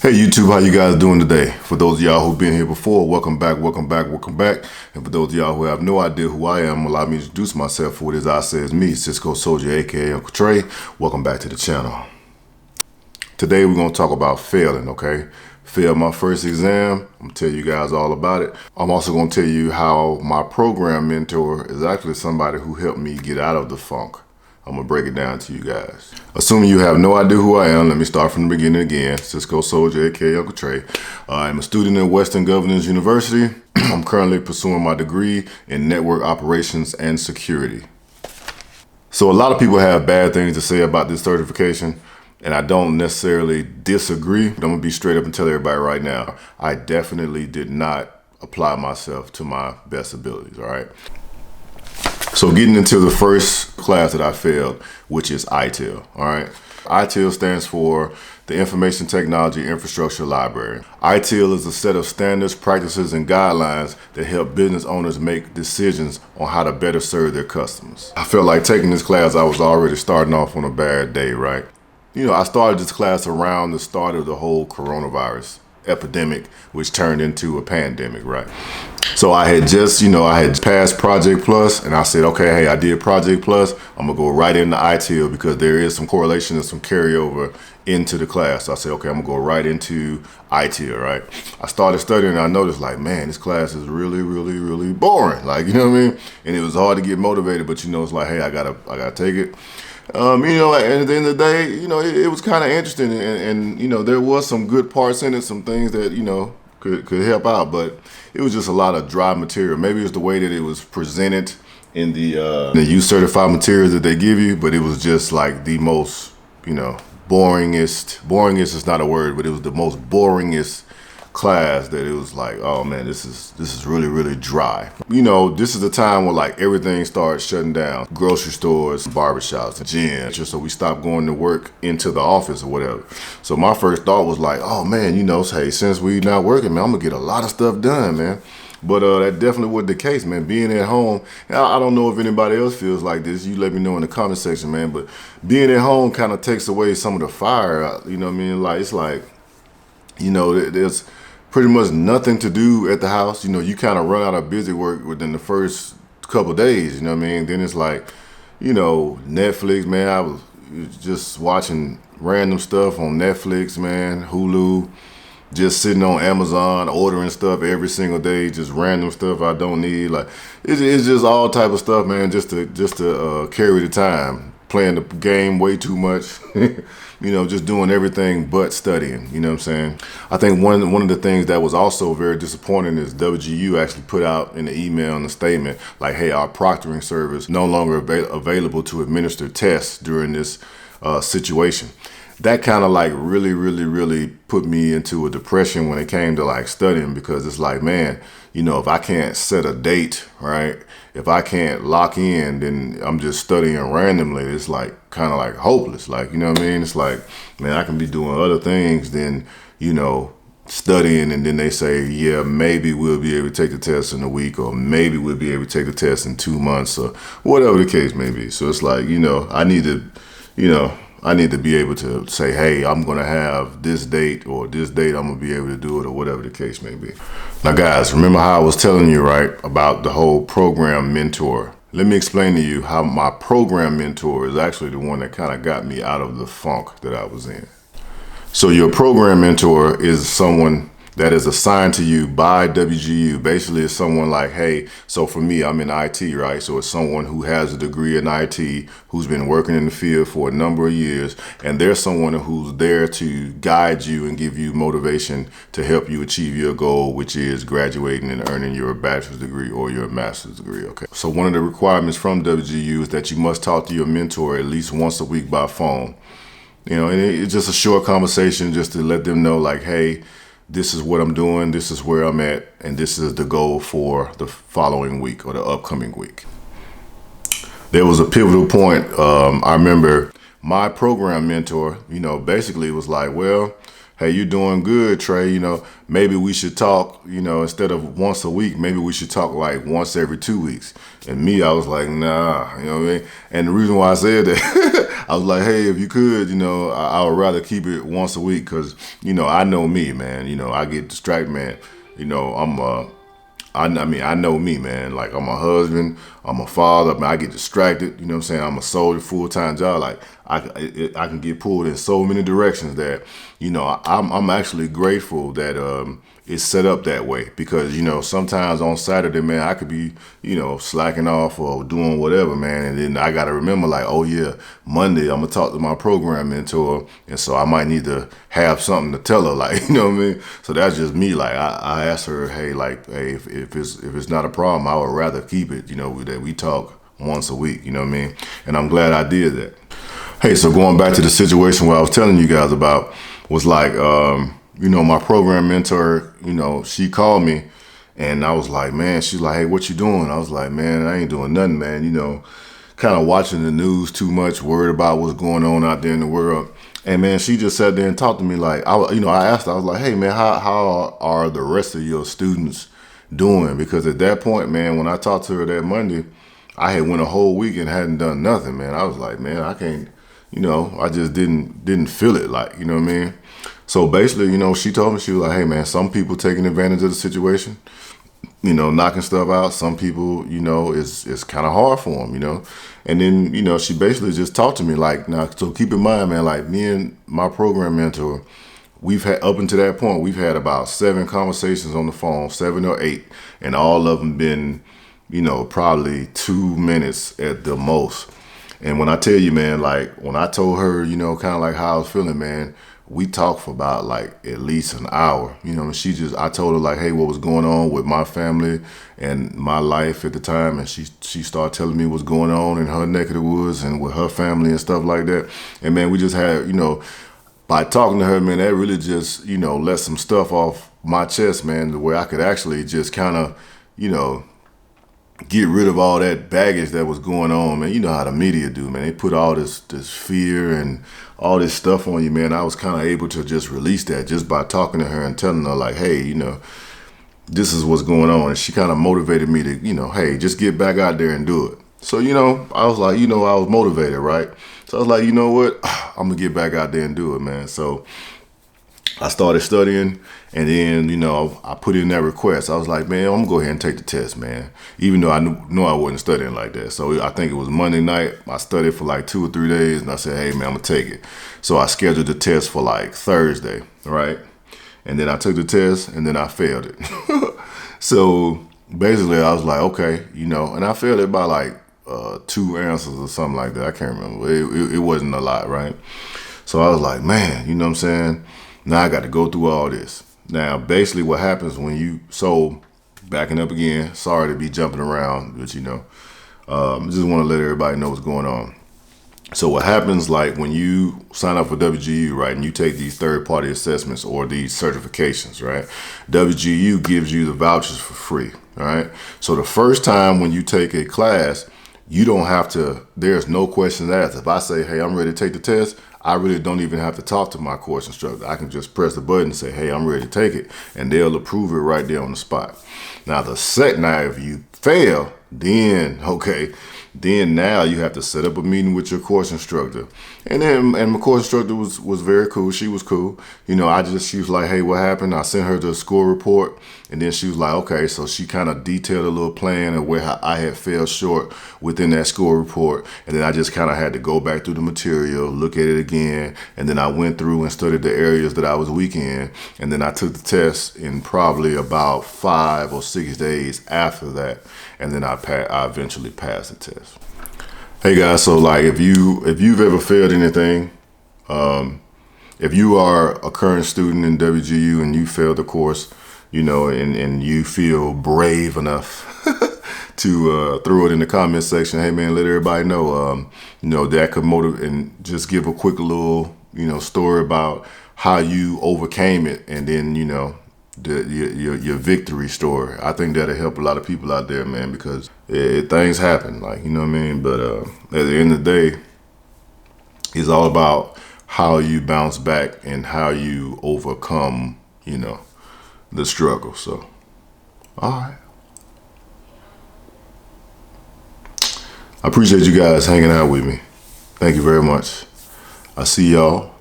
Hey YouTube, how you guys doing today? For those of y'all who've been here before, welcome back, welcome back, welcome back. And for those of y'all who have no idea who I am, allow me to introduce myself for what it is I say is me, Cisco Soldier, aka Uncle Trey. Welcome back to the channel. Today we're gonna talk about failing, okay? Failed my first exam. I'm gonna tell you guys all about it. I'm also gonna tell you how my program mentor is actually somebody who helped me get out of the funk. I'm gonna break it down to you guys. Assuming you have no idea who I am, let me start from the beginning again. Cisco Soldier, aka Uncle Trey. I'm a student at Western Governors University. I'm currently pursuing my degree in network operations and security. So a lot of people have bad things to say about this certification, and I don't necessarily disagree. I'm gonna be straight up and tell everybody right now, I definitely did not apply myself to my best abilities, all right? So getting into the first class that I failed, which is ITIL, all right? ITIL stands for the Information Technology Infrastructure Library. ITIL is a set of standards, practices, and guidelines that help business owners make decisions on how to better serve their customers. I felt like taking this class, I was already starting off on a bad day, right? You know, I started this class around the start of the whole coronavirus epidemic, which turned into a pandemic, right? So I had just, I had passed Project Plus, and I said, okay, hey, I did Project Plus. I'm gonna go right into ITIL because there is some correlation and some carryover into the class. So I said, okay, I'm gonna go right into ITIL, right? I started studying and I noticed like, man, this class is really, really, really boring. Like, you know what I mean? And it was hard to get motivated, but it's like, hey, I gotta take it. At the end of the day, it was kind of interesting, and there was some good parts in it, some things that could help out, but it was just a lot of dry material. Maybe it was the way that it was presented in the youth certified materials that they give you, but it was just like the most boringest is not a word, but it was the most boringest class that it was like, oh man, this is really, really dry. This is the time where like everything starts shutting down. Grocery stores, barbershops, and gyms, just so we stopped going to work into the office or whatever. So my first thought was like, oh man, hey, since we not working, man, I'm gonna get a lot of stuff done, man. But that definitely wasn't the case, man. Being at home, I don't know if anybody else feels like this. You let me know in the comment section, man. But being at home kind of takes away some of the fire. You know what I mean? Like, it's like, there's pretty much nothing to do at the house. You kind of run out of busy work within the first couple of days, you know what I mean? Then it's like, Netflix, man, I was just watching random stuff on Netflix, man, Hulu, just sitting on Amazon, ordering stuff every single day, just random stuff I don't need. Like, it's just all type of stuff, man, just to carry the time. Playing the game way too much, just doing everything but studying, you know what I'm saying? I think one of the things that was also very disappointing is WGU actually put out in the email and the statement, like, hey, our proctoring service no longer available to administer tests during this situation. That kind of like really, really, really put me into a depression when it came to like studying, because it's like, man, if I can't set a date, right? If I can't lock in, then I'm just studying randomly. It's like kind of like hopeless. Like, you know what I mean? It's like, man, I can be doing other things than, studying, and then they say, yeah, maybe we'll be able to take the test in a week, or maybe we'll be able to take the test in 2 months, or whatever the case may be. So it's like, I need to be able to say, hey, I'm gonna have this date, or this date I'm gonna be able to do it, or whatever the case may be. Now guys, remember how I was telling you, right, about the whole program mentor? Let me explain to you how my program mentor is actually the one that kind of got me out of the funk that I was in. So your program mentor is someone that is assigned to you by WGU. Basically, it's someone like, hey, so for me, I'm in IT, right? So it's someone who has a degree in IT, who's been working in the field for a number of years, and there's someone who's there to guide you and give you motivation to help you achieve your goal, which is graduating and earning your bachelor's degree or your master's degree, okay? So one of the requirements from WGU is that you must talk to your mentor at least once a week by phone. And it's just a short conversation just to let them know, like, hey, this is what I'm doing, this is where I'm at, and this is the goal for the following week or the upcoming week. There was a pivotal point. I remember my program mentor, basically was like, well, hey, you're doing good, Trey. Maybe we should talk, instead of once a week, maybe we should talk like once every 2 weeks. And me, I was like, nah, you know what I mean? And the reason why I said that, I was like, hey, if you could, I would rather keep it once a week because, I know me, man. I get distracted, man. I know me, man. Like, I'm a husband, I'm a father, man, I get distracted, you know what I'm saying? I'm a soldier, full-time job. Like, I can get pulled in so many directions that, I'm actually grateful that it's set up that way because, sometimes on Saturday, man, I could be, slacking off or doing whatever, man. And then I got to remember, like, oh, yeah, Monday, I'm going to talk to my program mentor. And so I might need to have something to tell her, like, you know what I mean? So that's just me. Like, I asked her, hey, like, hey, if it's not a problem, I would rather keep it, that we talk once a week, you know what I mean? And I'm glad I did that. Hey, so going back to the situation where I was telling you guys about was like, my program mentor, she called me and I was like, man, she's like, hey, what you doing? I was like, man, I ain't doing nothing, man. Kind of watching the news too much, worried about what's going on out there in the world. And man, she just sat there and talked to me like, I asked her, I was like, hey man, how are the rest of your students doing? Because at that point, man, when I talked to her that Monday, I had went a whole week and hadn't done nothing, man. I was like, man, I can't, I just didn't feel it, like, you know what I mean? So basically, she told me, she was like, hey man, some people taking advantage of the situation, knocking stuff out. Some people, it's kind of hard for them, And then, she basically just talked to me like, now, so keep in mind, man, like me and my program mentor, we've had, up until that point, we've had about 7 conversations on the phone, 7 or 8, and all of them been, probably 2 minutes at the most. And when I tell you, man, like when I told her, kind of like how I was feeling, man, we talked for about like at least an hour, and I told her like, hey, what was going on with my family and my life at the time. And she started telling me what's going on in her neck of the woods and with her family and stuff like that. And man, we just had, by talking to her, man, that really just, let some stuff off my chest, man, the way I could actually just kind of, get rid of all that baggage that was going on, man. You know how the media do, man. They put all this fear and all this stuff on you, man. I was kind of able to just release that just by talking to her and telling her like, hey, this is what's going on. And she kind of motivated me to, hey, just get back out there and do it. So, I was like, I was motivated, right? So I was like, you know what? I'm going to get back out there and do it, man. So I started studying, and then, I put in that request. I was like, man, I'm going to go ahead and take the test, man, even though I knew I wasn't studying like that. So I think it was Monday night. I studied for like 2 or 3 days, and I said, hey, man, I'm going to take it. So I scheduled the test for like Thursday, right? And then I took the test, and then I failed it. So basically, I was like, okay, and I failed it by like 2 answers or something like that. I can't remember. It wasn't a lot, right? So I was like, man, you know what I'm saying? Now I got to go through all this. Now, basically what happens when backing up again, sorry to be jumping around, but just want to let everybody know what's going on. So what happens, like when you sign up for WGU, right, and you take these third-party assessments or these certifications, right, WGU gives you the vouchers for free, all right? So the first time when you take a class, you don't have to, there's no questions asked. If I say, hey, I'm ready to take the test, I really don't even have to talk to my course instructor. I can just press the button and say, hey, I'm ready to take it, and they'll approve it right there on the spot. Now, if you fail, then now you have to set up a meeting with your course instructor. And my course instructor was very cool. She was cool. She was like, hey, what happened? I sent her the score report. And then she was like, okay, so she kind of detailed a little plan of where I had fell short within that score report. And then I just kind of had to go back through the material, look at it again. And then I went through and studied the areas that I was weak in. And then I took the test in probably about 5 or 6 days after that. And then I eventually passed the test. Hey guys, so like if you've ever failed anything, if you are a current student in WGU and you failed the course, and you feel brave enough to throw it in the comment section, hey man, let everybody know, that could motivate, and just give a quick little, story about how you overcame it, and then, your victory story. I think that'll help a lot of people out there, man, because things happen, like, you know what I mean? But at the end of the day, it's all about how you bounce back and how you overcome, you know, the struggle. So, all right. I appreciate you guys hanging out with me. Thank you very much. I see y'all